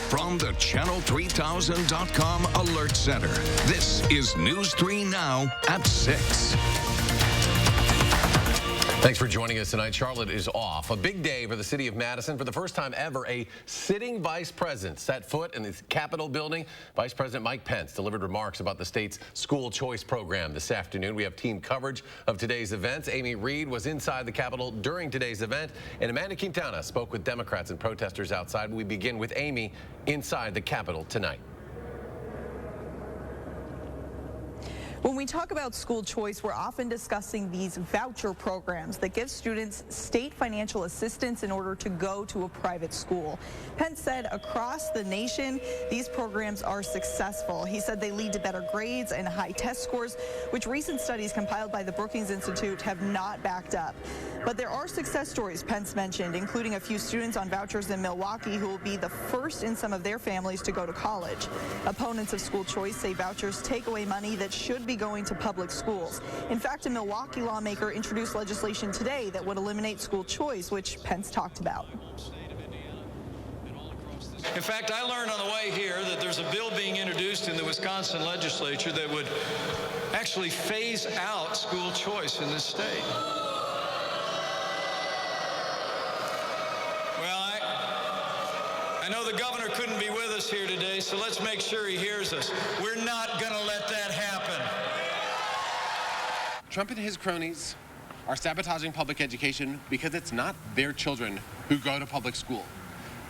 From the Channel3000.com Alert Center, this is News 3 Now at 6. Thanks for joining us tonight. Charlotte is off. A big day for the city of Madison. For the first time ever, a sitting vice president set foot in the Capitol building. Vice President Mike Pence delivered remarks about the state's school choice program this afternoon. We have team coverage of today's events. Amy Reed was inside the Capitol during today's event, and Amanda Quintana spoke with Democrats and protesters outside. We begin with Amy inside the Capitol tonight. When we talk about school choice, we're often discussing these voucher programs that give students state financial assistance in order to go to a private school. Pence said across the nation, these programs are successful. He said they lead to better grades and high test scores, which recent studies compiled by the Brookings Institute have not backed up. But there are success stories Pence mentioned, including a few students on vouchers in Milwaukee who will be the first in some of their families to go to college. Opponents of school choice say vouchers take away money that should be going to public schools. In fact, a Milwaukee lawmaker introduced legislation today that would eliminate school choice, which Pence talked about. In fact, I learned on the way here that there's a bill being introduced in the Wisconsin legislature that would actually phase out school choice in this state. I know the governor couldn't be with us here today, so let's make sure he hears us. We're not going to let that happen. Trump and his cronies are sabotaging public education because it's not their children who go to public school.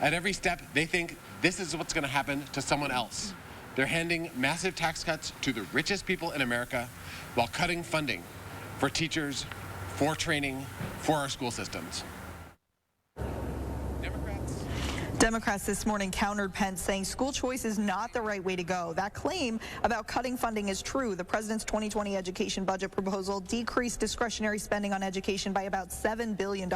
At every step, they think this is what's going to happen to someone else. They're handing massive tax cuts to the richest people in America while cutting funding for teachers, for training, for our school systems. Democrats this morning countered Pence, saying school choice is not the right way to go. That claim about cutting funding is true. The president's 2020 education budget proposal decreased discretionary spending on education by about $7 billion.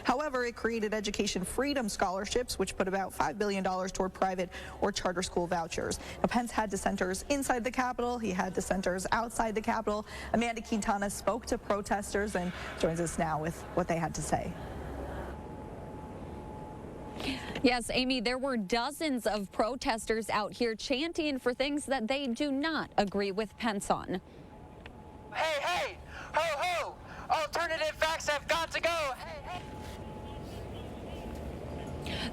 However, it created education freedom scholarships, which put about $5 billion toward private or charter school vouchers. Now, Pence had dissenters inside the Capitol. He had dissenters outside the Capitol. Amanda Quintana spoke to protesters and joins us now with what they had to say. Yes, Amy, there were dozens of protesters out here chanting for things that they do not agree with Pence on. Hey, hey, ho, ho, alternative facts have got to go. Hey, hey.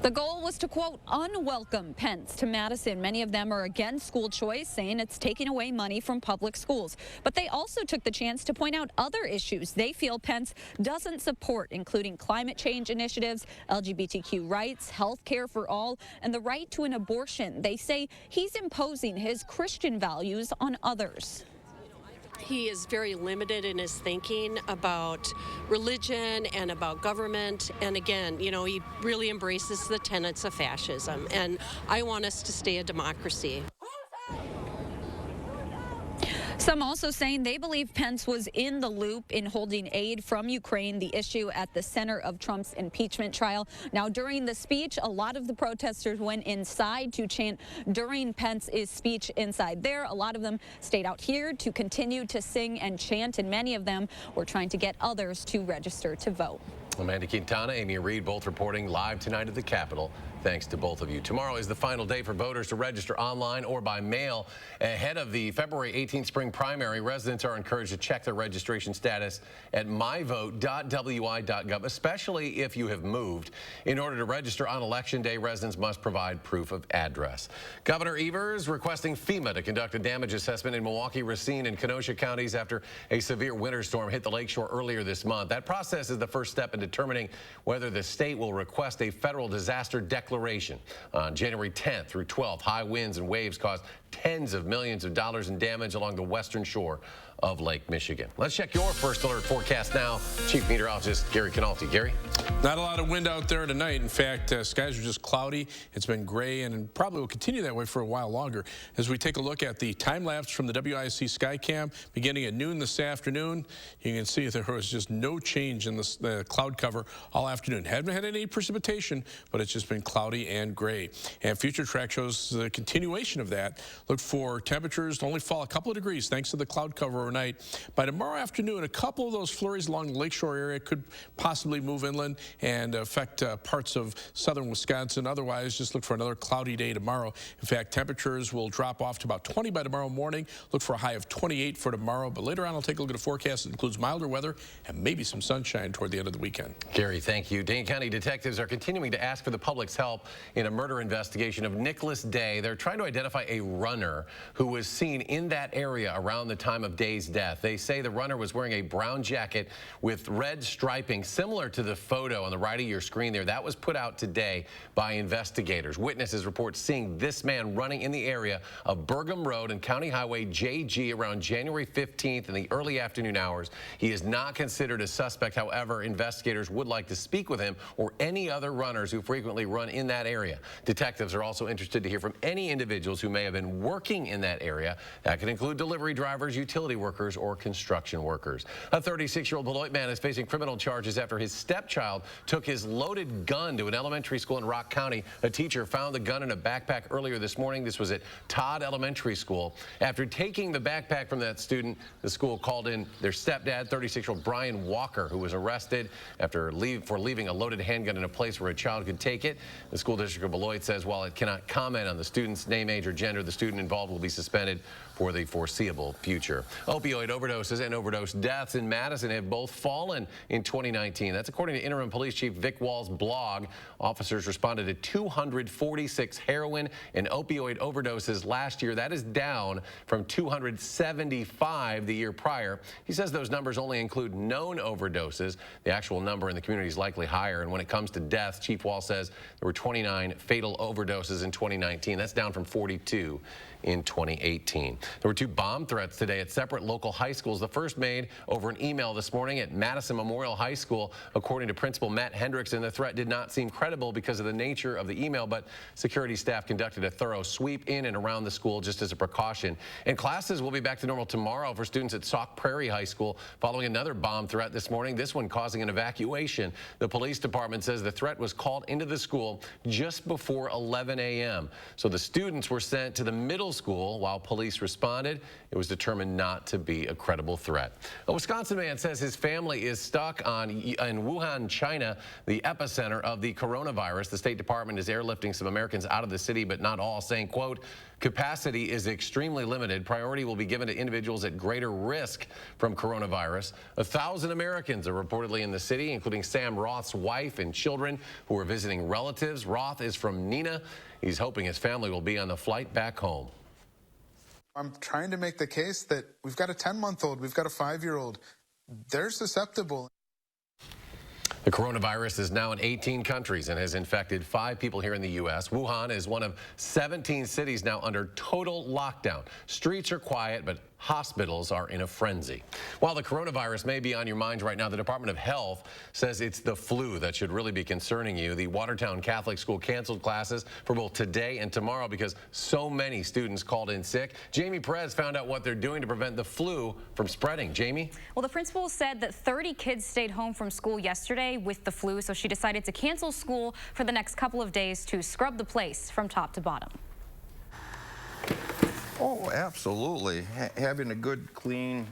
The goal was to, quote, unwelcome Pence to Madison. Many of them are against school choice, saying it's taking away money from public schools. But they also took the chance to point out other issues they feel Pence doesn't support, including climate change initiatives, LGBTQ rights, health care for all, and the right to an abortion. They say he's imposing his Christian values on others. He is very limited in his thinking about religion and about government. And again, you know, he really embraces the tenets of fascism. And I want us to stay a democracy. Some also saying they believe Pence was in the loop in holding aid from Ukraine, the issue at the center of Trump's impeachment trial. Now, during the speech, a lot of the protesters went inside to chant during Pence's speech inside there. A lot of them stayed out here to continue to sing and chant, and many of them were trying to get others to register to vote. Amanda Quintana, Amy Reed, both reporting live tonight at the Capitol. Thanks to both of you. Tomorrow is the final day for voters to register online or by mail. Ahead of the February 18th spring primary, residents are encouraged to check their registration status at myvote.wi.gov, especially if you have moved. In order to register on Election Day, residents must provide proof of address. Governor Evers requesting FEMA to conduct a damage assessment in Milwaukee, Racine, and Kenosha counties after a severe winter storm hit the lakeshore earlier this month. That process is the first step in determining whether the state will request a federal disaster declaration. On January 10th through 12th, high winds and waves caused tens of millions of dollars in damage along the western shore of Lake Michigan. Let's check your first alert forecast now. Chief Meteorologist Gary Canalti. Gary? Not a lot of wind out there tonight. In fact, skies are just cloudy. It's been gray and probably will continue that way for a while longer. As we take a look at the time lapse from the WIC Skycam beginning at noon this afternoon, you can see there was just no change in the cloud cover all afternoon. Haven't had any precipitation, but it's just been cloudy and gray. And future track shows the continuation of that. Look for temperatures to only fall a couple of degrees thanks to the cloud cover overnight. By tomorrow afternoon, a couple of those flurries along the lakeshore area could possibly move inland and affect parts of southern Wisconsin. Otherwise, just look for another cloudy day tomorrow. In fact, temperatures will drop off to about 20 by tomorrow morning. Look for a high of 28 for tomorrow. But later on, I'll take a look at a forecast that includes milder weather and maybe some sunshine toward the end of the weekend. Gary, thank you. Dane County detectives are continuing to ask for the public's help in a murder investigation of Nicholas Day. They're trying to identify a runner who was seen in that area around the time of Day's death. They say the runner was wearing a brown jacket with red striping, similar to the photo on the right of your screen there. That was put out today by investigators. Witnesses report seeing this man running in the area of Burgham Road and County Highway JG around January 15th in the early afternoon hours. He is not considered a suspect. However, investigators would like to speak with him or any other runners who frequently run in that area. Detectives are also interested to hear from any individuals who may have been working in that area. That could include delivery drivers, utility workers, or construction workers. A 36-year-old Beloit man is facing criminal charges after his stepchild took his loaded gun to an elementary school in Rock County. A teacher found the gun in a backpack earlier this morning. This was at Todd Elementary School. After taking the backpack from that student, the school called in their stepdad, 36-year-old Brian Walker, who was arrested for leaving a loaded handgun in a place where a child could take it. The school district of Beloit says while it cannot comment on the student's name, age, or gender, the student involved will be suspended for the foreseeable future. Opioid overdoses and overdose deaths in Madison have both fallen in 2019. That's according to Interim Police Chief Vic Wall's blog. Officers responded to 246 heroin and opioid overdoses last year. That is down from 275 the year prior. He says those numbers only include known overdoses. The actual number in the community is likely higher. And when it comes to deaths, Chief Wall says there were 29 fatal overdoses in 2019. That's down from 42 in 2018. There were 2 bomb threats today at separate local high schools. The first made over an email this morning at Madison Memorial High School. According to Principal Matt Hendrickson, the threat did not seem credible because of the nature of the email, but security staff conducted a thorough sweep in and around the school just as a precaution. And classes will be back to normal tomorrow for students at Sauk Prairie High School following another bomb threat this morning, this one causing an evacuation. The police department says the threat was called into the school just before 11 a.m. So the students were sent to the middle school while police responded. It was determined not to be a credible threat. A Wisconsin man says his family is stuck in Wuhan, China, the epicenter of the coronavirus. The State Department is airlifting some Americans out of the city, but not all, saying, quote, capacity is extremely limited. Priority will be given to individuals at greater risk from coronavirus. 1,000 Americans are reportedly in the city, including Sam Roth's wife and children who are visiting relatives. Roth is from Neenah. He's hoping his family will be on the flight back home. I'm trying to make the case that we've got a 10-month-old, we've got a 5-year-old. They're susceptible. The coronavirus is now in 18 countries and has infected 5 people here in the U.S. Wuhan is one of 17 cities now under total lockdown. Streets are quiet, but hospitals are in a frenzy. While the coronavirus may be on your mind right now, the Department of Health says it's the flu that should really be concerning you. The Watertown Catholic School canceled classes for both today and tomorrow because so many students called in sick. Jamie Perez found out what they're doing to prevent the flu from spreading. Jamie? Well, the principal said that 30 kids stayed home from school yesterday with the flu, so she decided to cancel school for the next couple of days to scrub the place from top to bottom. Oh, absolutely. Having a good, clean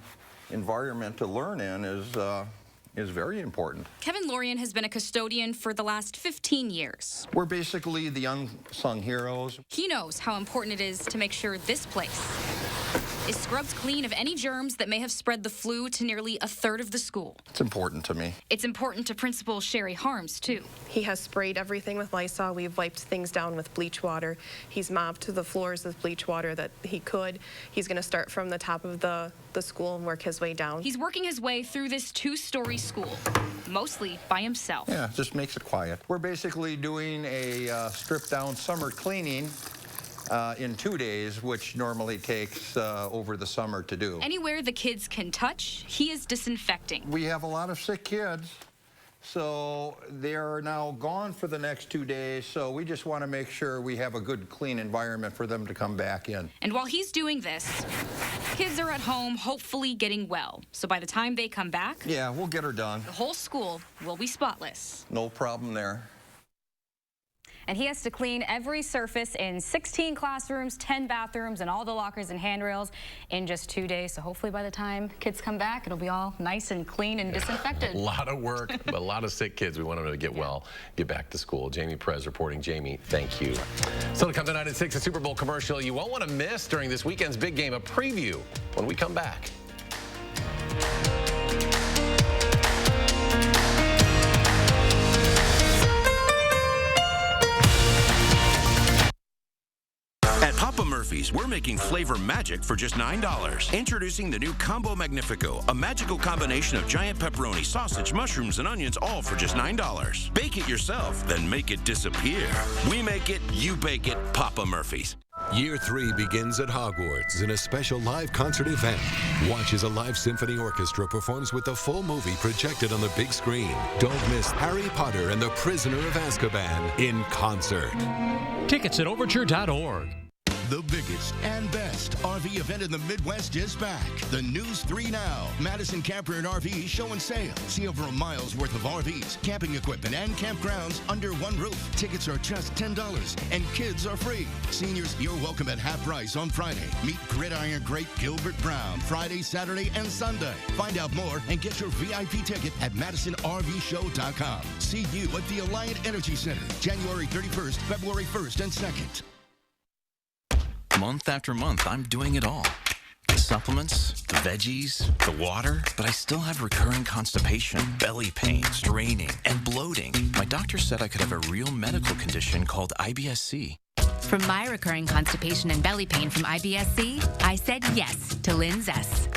environment to learn in is very important. Kevin Lorian has been a custodian for the last 15 years. We're basically the unsung heroes. He knows how important it is to make sure this place is scrubbed clean of any germs that may have spread the flu to nearly a third of the school. It's important to me. It's important to Principal Sherry Harms, too. He has sprayed everything with Lysol. We've wiped things down with bleach water. He's mopped the floors with bleach water that he could. He's going to start from the top of the school and work his way down. He's working his way through this 2-story school, mostly by himself. Yeah, just makes it quiet. We're basically doing a stripped-down summer cleaning in 2 days, which normally takes over the summer to do. Anywhere the kids can touch, he is disinfecting. We have a lot of sick kids, so they're now gone for the next 2 days, so we just want to make sure we have a good, clean environment for them to come back in. And while he's doing this, kids are at home, hopefully getting well. So by the time they come back, yeah, we'll get her done. The whole school will be spotless. No problem there. and he has to clean every surface in 16 classrooms, 10 bathrooms, and all the lockers and handrails in just 2 days. So hopefully by the time kids come back, it'll be all nice and clean and disinfected. A lot of work, but a lot of sick kids. We want them to get well, get back to school. Jamie Perez reporting. Jamie, thank you. Still to come tonight at 6, a Super Bowl commercial you won't want to miss during this weekend's big game, a preview when we come back. At Papa Murphy's, we're making flavor magic for just $9. Introducing the new Combo Magnifico, a magical combination of giant pepperoni, sausage, mushrooms, and onions, all for just $9. Bake it yourself, then make it disappear. We make it, you bake it, Papa Murphy's. Year 3 begins at Hogwarts in a special live concert event. Watch as a live symphony orchestra performs with the full movie projected on the big screen. Don't miss Harry Potter and the Prisoner of Azkaban in concert. Tickets at overture.org. The biggest and best RV event in the Midwest is back. The News 3 Now. Madison Camper and RV show and sale. See over a mile's worth of RVs, camping equipment, and campgrounds under one roof. Tickets are just $10 and kids are free. Seniors, you're welcome at half price on Friday. Meet Gridiron Great Gilbert Brown Friday, Saturday, and Sunday. Find out more and get your VIP ticket at MadisonRVShow.com. See you at the Alliant Energy Center, January 31st, February 1st, and 2nd. Month after month, I'm doing it all. The supplements, the veggies, the water, but I still have recurring constipation, belly pain, straining, and bloating. My doctor said I could have a real medical condition called IBS-C. From my recurring constipation and belly pain from IBS-C, I said yes to Linzess.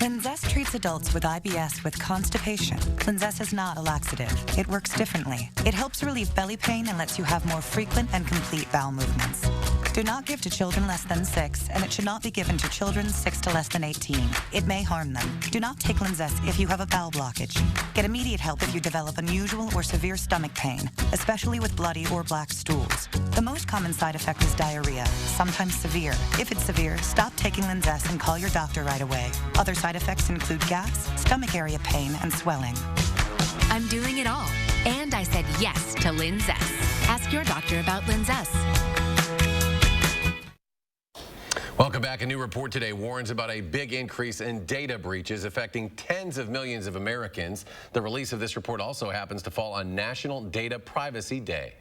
Linzess treats adults with IBS with constipation. Linzess is not a laxative. It works differently. It helps relieve belly pain and lets you have more frequent and complete bowel movements. Do not give to children less than 6, and it should not be given to children 6 to less than 18. It may harm them. Do not take Linzess if you have a bowel blockage. Get immediate help if you develop unusual or severe stomach pain, especially with bloody or black stools. The most common side effect is diarrhea, sometimes severe. If it's severe, stop taking Linzess and call your doctor right away. Other side effects include gas, stomach area pain, and swelling. I'm doing it all, and I said yes to Linzess. Ask your doctor about Linzess. Welcome back. A new report today warns about a big increase in data breaches affecting tens of millions of Americans. The release of this report also happens to fall on National Data Privacy Day.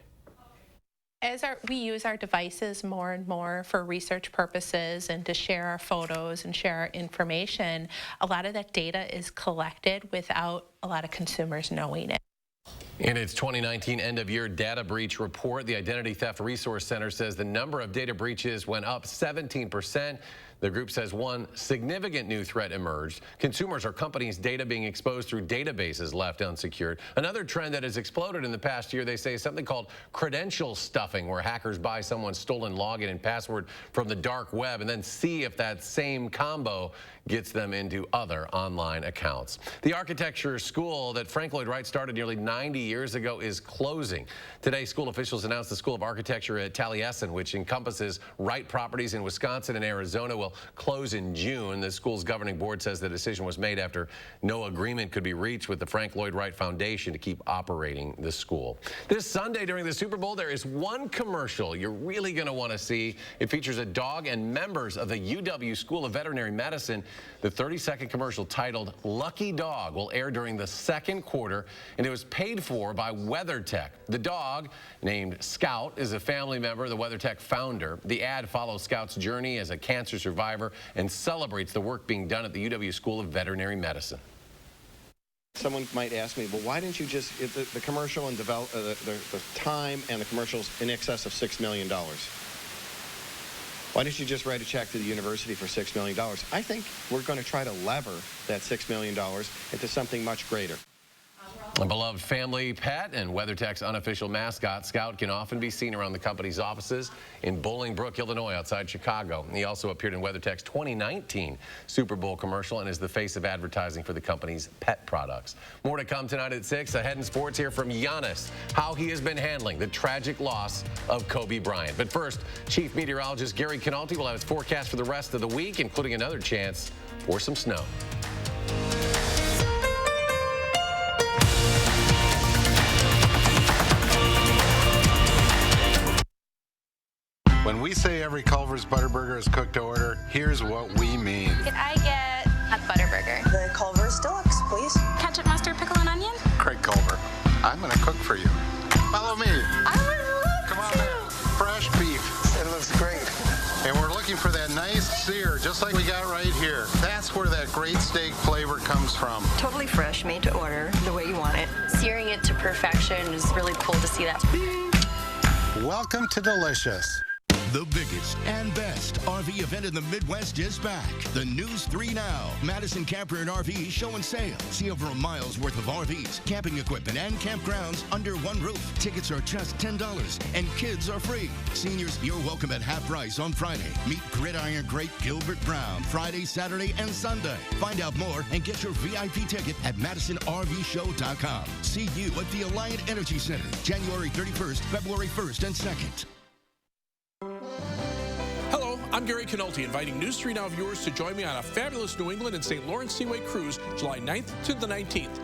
As we use our devices more and more for research purposes and to share our photos and share our information, a lot of that data is collected without a lot of consumers knowing it. In its 2019 end-of-year data breach report, the Identity Theft Resource Center says the number of data breaches went up 17%. The group says one significant new threat emerged. Consumers or companies' data being exposed through databases left unsecured. Another trend that has exploded in the past year, they say, is something called credential stuffing, where hackers buy someone's stolen login and password from the dark web and then see if that same combo gets them into other online accounts. The architecture school that Frank Lloyd Wright started nearly 90 years ago is closing. Today, school officials announced the School of Architecture at Taliesin, which encompasses Wright properties in Wisconsin and Arizona, will close in June. The school's governing board says the decision was made after no agreement could be reached with the Frank Lloyd Wright Foundation to keep operating the school. This Sunday during the Super Bowl, there is one commercial you're really going to want to see. It features a dog and members of the UW School of Veterinary Medicine. The 30-second commercial titled Lucky Dog will air during the second quarter, and it was paid for by WeatherTech. The dog, named Scout, is a family member of the WeatherTech founder. The ad follows Scout's journey as a cancer survivor and celebrates the work being done at the UW School of Veterinary Medicine. Someone might ask me, well, why didn't you just, the commercial and develop, the time and the commercials in excess of $6 million? Why don't you just write a check to the university for $6 million? I think we're going to try to lever that $6 million into something much greater. A beloved family pet and WeatherTech's unofficial mascot, Scout, can often be seen around the company's offices in Bolingbrook, Illinois, outside Chicago. He also appeared in WeatherTech's 2019 Super Bowl commercial and is the face of advertising for the company's pet products. More to come tonight at 6. Ahead in sports, here from Giannis, how he has been handling the tragic loss of Kobe Bryant. But first, Chief Meteorologist Gary Canalti will have his forecast for the rest of the week, including another chance for some snow. we say every Culver's Butterburger is cooked to order, here's what we mean. Could I get a Butterburger? The Culver's Deluxe, please. Ketchup, mustard, pickle, and onion? Craig Culver, I'm going to cook for you. Follow me. I would love Come on, man. Fresh beef. It looks great. And we're looking for that nice sear, just like we got right here. That's where that great steak flavor comes from. Totally fresh, made to order, the way you want it. Searing it to perfection is really cool to see that. Welcome to Delicious. The biggest and best RV event in the Midwest is back. The News 3 Now. Madison Camper and RV show and sale. See over a mile's worth of RVs, camping equipment, and campgrounds under one roof. Tickets are just $10 and kids are free. Seniors, you're welcome at half price on Friday. Meet Gridiron Great Gilbert Brown Friday, Saturday, and Sunday. Find out more and get your VIP ticket at MadisonRVShow.com. See you at the Alliant Energy Center, January 31st, February 1st, and 2nd. Hello, I'm Gary Canulti, inviting News 3 Now viewers to join me on a fabulous New England and St. Lawrence Seaway cruise, July 9th to the 19th.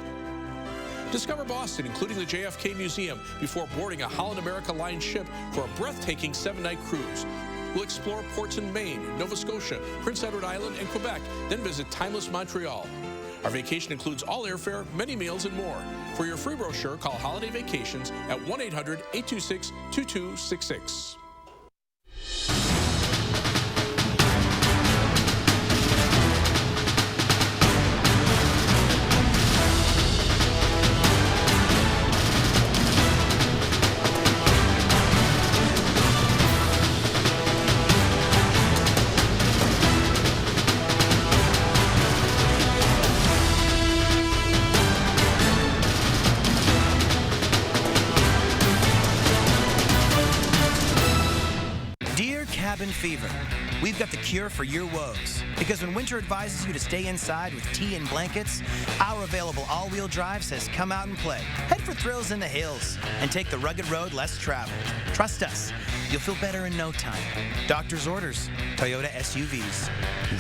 Discover Boston, including the JFK Museum, before boarding a Holland America Line ship for a breathtaking 7-night cruise. We'll explore ports in Maine, Nova Scotia, Prince Edward Island, and Quebec, then visit timeless Montreal. Our vacation includes all airfare, many meals, and more. For your free brochure, call Holiday Vacations at 1-800-826-2266. Cabin fever. We've got the cure for your woes. Because when winter advises you to stay inside with tea and blankets, our available all-wheel drive says come out and play. Head for thrills in the hills and take the rugged road less traveled. Trust us, you'll feel better in no time. Doctor's orders, Toyota SUVs.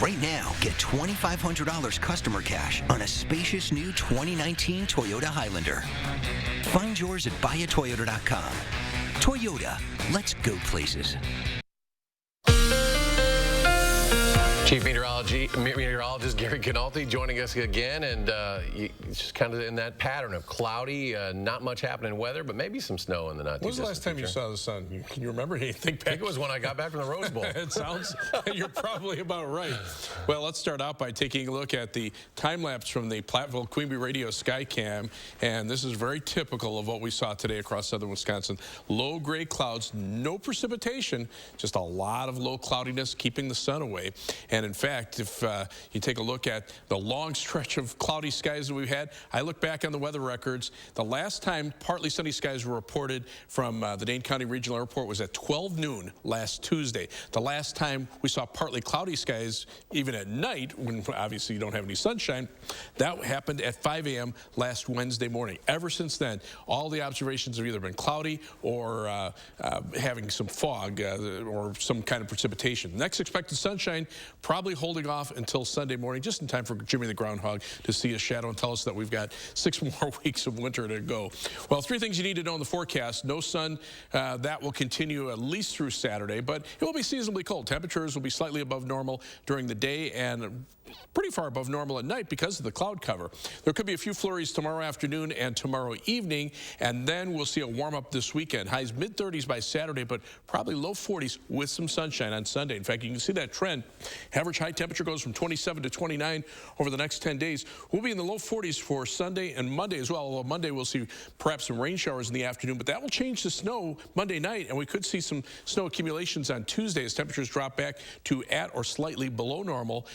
Right now, get $2,500 customer cash on a spacious new 2019 Toyota Highlander. Find yours at buyatoyota.com. Toyota, let's go places. Chief Meteorologist Gary Canulti joining us again, and just kind of in that pattern of cloudy, not much happening weather, but maybe some snow in the not too distant When was the last time you saw the sun? Can you remember? You think back? I think it was when I got back from the Rose Bowl. It sounds, you're probably about right. Well, let's start out by taking a look at the time lapse from the Platteville Queen Bee Radio Skycam, and this is very typical of what we saw today across southern Wisconsin. Low gray clouds, no precipitation, just a lot of low cloudiness keeping the sun away. And in fact, if you take a look at the long stretch of cloudy skies that we've had, I look back on the weather records. The last time partly sunny skies were reported from the Dane County Regional Airport was at 12 noon last Tuesday. The last time we saw partly cloudy skies, even at night, when obviously you don't have any sunshine, that happened at 5 a.m. last Wednesday morning. Ever since then, all the observations have either been cloudy or having some fog or some kind of precipitation. Next expected sunshine, probably holding off until Sunday morning, just in time for Jimmy the Groundhog to see a shadow and tell us that we've got 6 more weeks of winter to go. Well, 3 things you need to know in the forecast. No sun, that will continue at least through Saturday, but it will be seasonably cold. Temperatures will be slightly above normal during the day and pretty far above normal at night because of the cloud cover. There could be a few flurries tomorrow afternoon and tomorrow evening, and then we'll see a warm-up this weekend. Highs mid-30s by Saturday, but probably low 40s with some sunshine on Sunday. In fact, you can see that trend. Average high temperature goes from 27 to 29 over the next 10 days. We'll be in the low 40s for Sunday and Monday as well, although Monday we'll see perhaps some rain showers in the afternoon, but that will change to snow Monday night, and we could see some snow accumulations on Tuesday as temperatures drop back to at or slightly below normal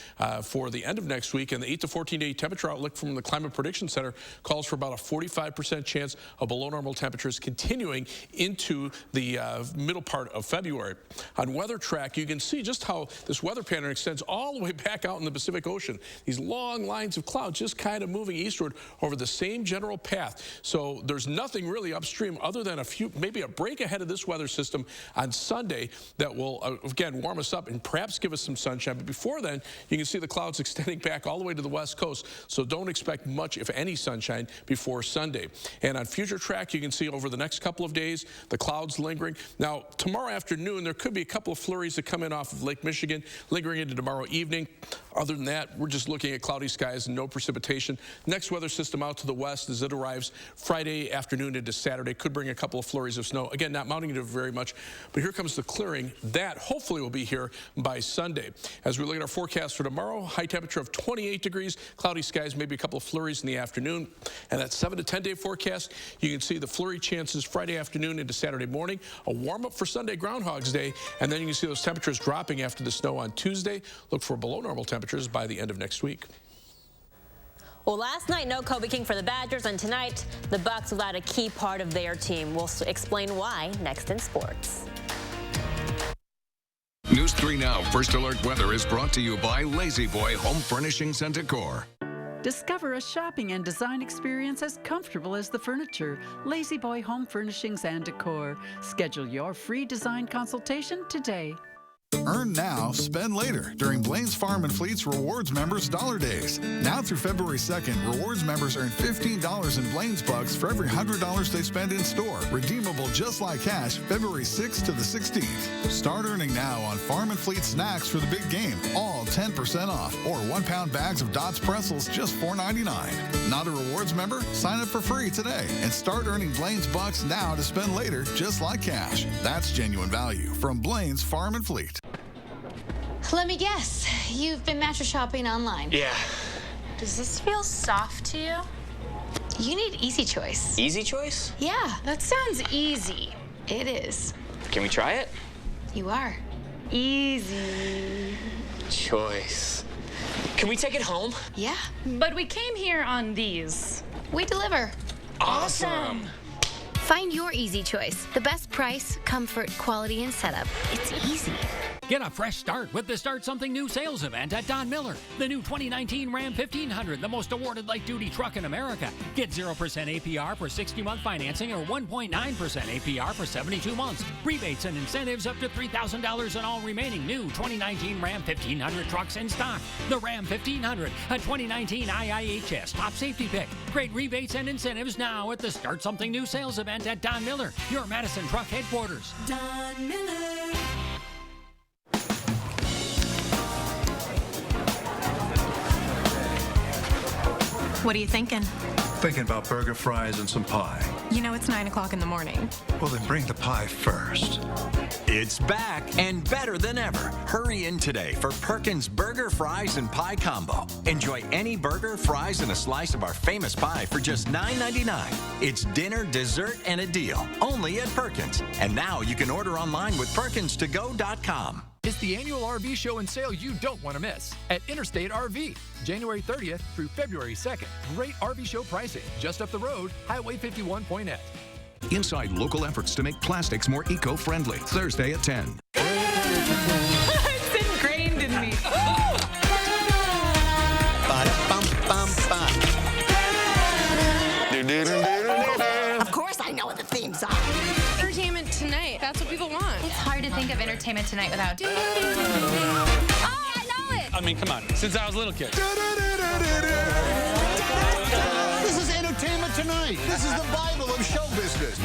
for the end of next week. And the 8 to 14-day temperature outlook from the Climate Prediction Center calls for about a 45% chance of below normal temperatures continuing into the middle part of February. On Weather Track, you can see just how this weather pattern extends all the way back out in the Pacific Ocean. These long lines of clouds just kind of moving eastward over the same general path. So there's nothing really upstream other than maybe a break ahead of this weather system on Sunday that will, again, warm us up and perhaps give us some sunshine. But before then, you can see the clouds clouds extending back all the way to the west coast, so don't expect much, if any, sunshine before Sunday. And on future track, you can see over the next couple of days, the clouds lingering. Now, tomorrow afternoon, there could be a couple of flurries that come in off of Lake Michigan, lingering into tomorrow evening. Other than that, we're just looking at cloudy skies and no precipitation. Next weather system out to the west as it arrives Friday afternoon into Saturday could bring a couple of flurries of snow. Again, not mounting to very much, but here comes the clearing. That hopefully will be here by Sunday. As we look at our forecast for tomorrow, high temperature of 28 degrees, cloudy skies, maybe a couple of flurries in the afternoon. And that 7 to 10 day forecast, you can see the flurry chances Friday afternoon into Saturday morning, a warm up for Sunday, Groundhog's Day, and then you can see those temperatures dropping after the snow on Tuesday. Look for below normal temperatures by the end of next week. Well, last night, no Kobe King for the Badgers, and tonight, the Bucks without a key part of their team. We'll explain why next in sports. News 3 Now First Alert Weather is brought to you by Lazy Boy Home Furnishings and Decor. Discover a shopping and design experience as comfortable as the furniture. Lazy Boy Home Furnishings and Decor. Schedule your free design consultation today. Earn now, spend later during Blaine's Farm and Fleet's Rewards Members Dollar Days. Now through February 2nd, Rewards members earn $15 in Blaine's Bucks for every $100 they spend in store. Redeemable just like cash, February 6th to the 16th. Start earning now on Farm and Fleet snacks for the big game, all 10% off, or 1-pound bags of Dots pretzels, just $4.99. Not a Rewards member? Sign up for free today and start earning Blaine's Bucks now to spend later just like cash. That's genuine value from Blaine's Farm and Fleet. Let me guess. You've been mattress shopping online. Yeah. Does this feel soft to you? You need Easy Choice. Easy Choice? Yeah, that sounds easy. It is. Can we try it? You are. Easy Choice. Can we take it home? Yeah. But we came here on these. We deliver. Awesome. Find your Easy Choice. The best price, comfort, quality, and setup. It's easy. Get a fresh start with the Start Something New sales event at Don Miller. The new 2019 Ram 1500, the most awarded light-duty truck in America. Get 0% APR for 60-month financing or 1.9% APR for 72 months. Rebates and incentives up to $3,000 on all remaining new 2019 Ram 1500 trucks in stock. The Ram 1500, a 2019 IIHS top safety pick. Great rebates and incentives now at the Start Something New sales event at Don Miller, your Madison truck headquarters. Don Miller. What are you thinking? Thinking about burger, fries, and some pie. You know it's 9 o'clock in the morning. Well, then bring the pie first. It's back and better than ever. Hurry in today for Perkins Burger, Fries, and Pie Combo. Enjoy any burger, fries, and a slice of our famous pie for just $9.99. It's dinner, dessert, and a deal. Only at Perkins. And now you can order online with PerkinsToGo.com. It's the annual RV show and sale you don't want to miss at Interstate RV, January 30th through February 2nd. Great RV show pricing just up the road, Highway 51.net. Inside local efforts to make plastics more eco-friendly. Thursday at 10. It's ingrained in me. Of course I know what the theme song. Entertainment tonight. That's what people want. It's hard to think of entertainment tonight without. Oh, I know it. I mean, come on. Since I was a little kid. This is Entertainment Tonight. This is the Bible of show business.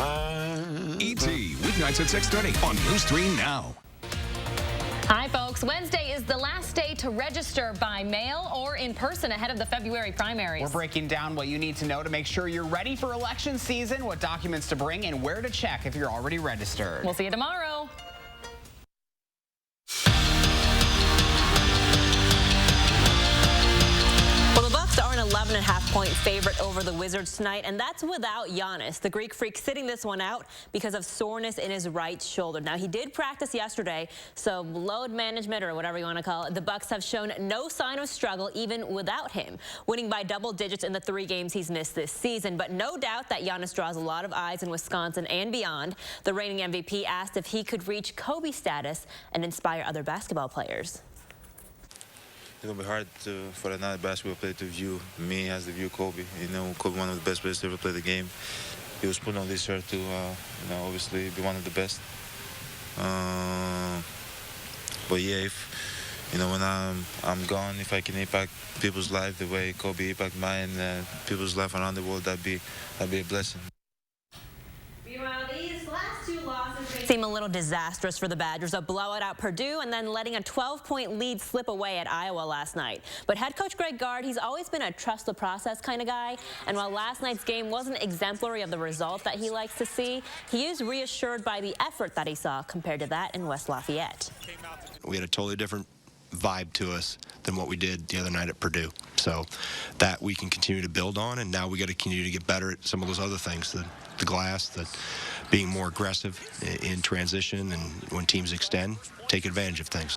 E.T. weeknights at 6:30 on News 3 Now. Hi, folks. Wednesday is the last day to register by mail or in person ahead of the February primaries. We're breaking down what you need to know to make sure you're ready for election season, what documents to bring, and where to check if you're already registered. We'll see you tomorrow. Well, the Bucks are an 11.5-point favorite over the Wizards tonight, and that's without Giannis. The Greek Freak sitting this one out because of soreness in his right shoulder. Now, he did practice yesterday, so load management or whatever you want to call it, the Bucks have shown no sign of struggle even without him, winning by double digits in the 3 games he's missed this season. But no doubt that Giannis draws a lot of eyes in Wisconsin and beyond. The reigning MVP asked if he could reach Kobe status and inspire other basketball players. It's going to be hard for another basketball player to view me as they view Kobe. You know, Kobe, one of the best players to ever play the game. He was put on this earth to, obviously be one of the best. But yeah, You know, when I'm gone, if I can impact people's life the way Kobe impacted mine, people's life around the world, that'd be a blessing. Meanwhile, these last two losses seem a little disastrous for the Badgers. A blowout at Purdue and then letting a 12-point lead slip away at Iowa last night. But head coach Greg Gard, he's always been a trust the process kind of guy. And while last night's game wasn't exemplary of the result that he likes to see, he is reassured by the effort that he saw compared to that in West Lafayette. We had a totally different vibe to us than what we did the other night at Purdue. So that we can continue to build on, and now we got to continue to get better at some of those other things, the glass, the being more aggressive in transition, and when teams extend, take advantage of things.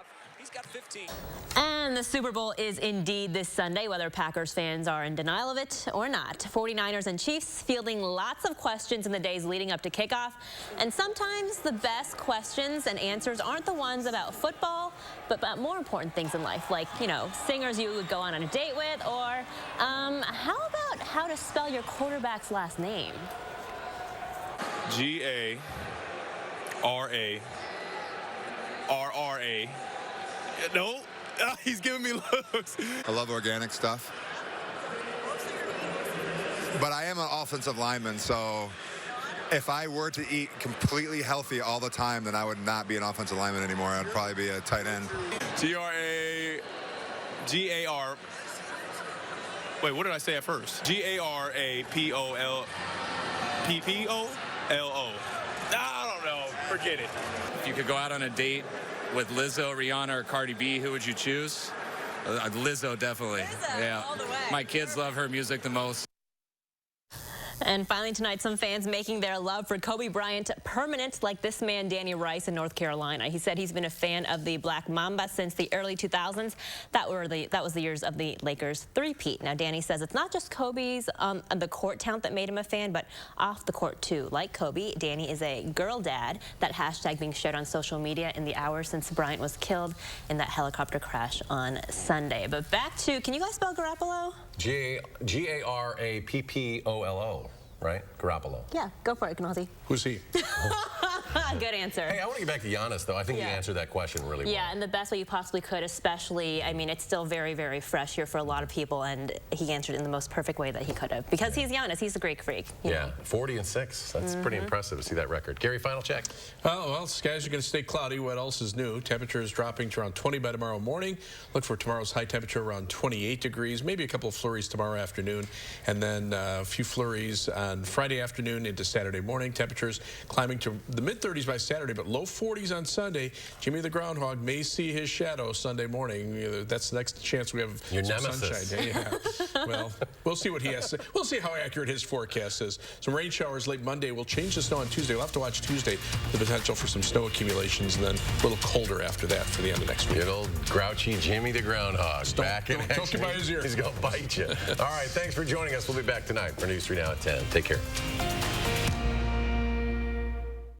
And the Super Bowl is indeed this Sunday, whether Packers fans are in denial of it or not. 49ers and Chiefs fielding lots of questions in the days leading up to kickoff. And sometimes the best questions and answers aren't the ones about football, but about more important things in life, like, you know, singers you would go on a date with, or how about how to spell your quarterback's last name? G-A-R-A-R-R-A. No, he's giving me looks. I love organic stuff. But I am an offensive lineman, so if I were to eat completely healthy all the time, then I would not be an offensive lineman anymore. I'd probably be a tight end. G-A-R. Wait, what did I say at first? G-A-R-A-P-O-L-P-P-O-L-O. I don't know. Forget it. If you could go out on a date with Lizzo, Rihanna, or Cardi B, who would you choose? Lizzo, definitely. Lizzo, yeah. all the way. My kids love her music the most. And finally tonight, some fans making their love for Kobe Bryant permanent, like this man, Danny Rice, in North Carolina. He said he's been a fan of the Black Mamba since the early 2000s. That was the years of the Lakers three-peat. Now, Danny says it's not just Kobe's the court talent that made him a fan, but off the court, too. Like Kobe, Danny is a girl dad. That hashtag being shared on social media in the hours since Bryant was killed in that helicopter crash on Sunday. But back to, can you guys spell Garoppolo? G-A-R-A-P-P-O-L-O, right? Garoppolo. Yeah, go for it, Knossi. Who's he? Good answer. Hey, I want to get back to Giannis, though. I think he answered that question really well. Yeah, in the best way you possibly could, especially, I mean, it's still very, very fresh here for a lot of people, and he answered it in the most perfect way that he could have. Because he's Giannis, he's a Greek freak. Yeah, 40-6. That's pretty impressive to see that record. Gary, final check. Oh, well, skies are going to stay cloudy. What else is new? Temperature is dropping to around 20 by tomorrow morning. Look for tomorrow's high temperature around 28 degrees, maybe a couple of flurries tomorrow afternoon, and then a few flurries on Friday afternoon into Saturday morning. Temperatures climbing to the mid-30s by Saturday, but low 40s on Sunday. Jimmy the Groundhog may see his shadow Sunday morning. That's the next chance we have Your some nemesis. sunshine. Yeah. Well, we'll see what he has to say. We'll see how accurate his forecast is. Some rain showers late Monday. We'll change the snow on Tuesday. We'll have to watch Tuesday. The potential for some snow accumulations, and then a little colder after that for the end of next week. Good old grouchy Jimmy the Groundhog. Back in action. Don't bite his ear. He's going to bite you. All right, thanks for joining us. We'll be back tonight for News 3 Now at 10. Take care.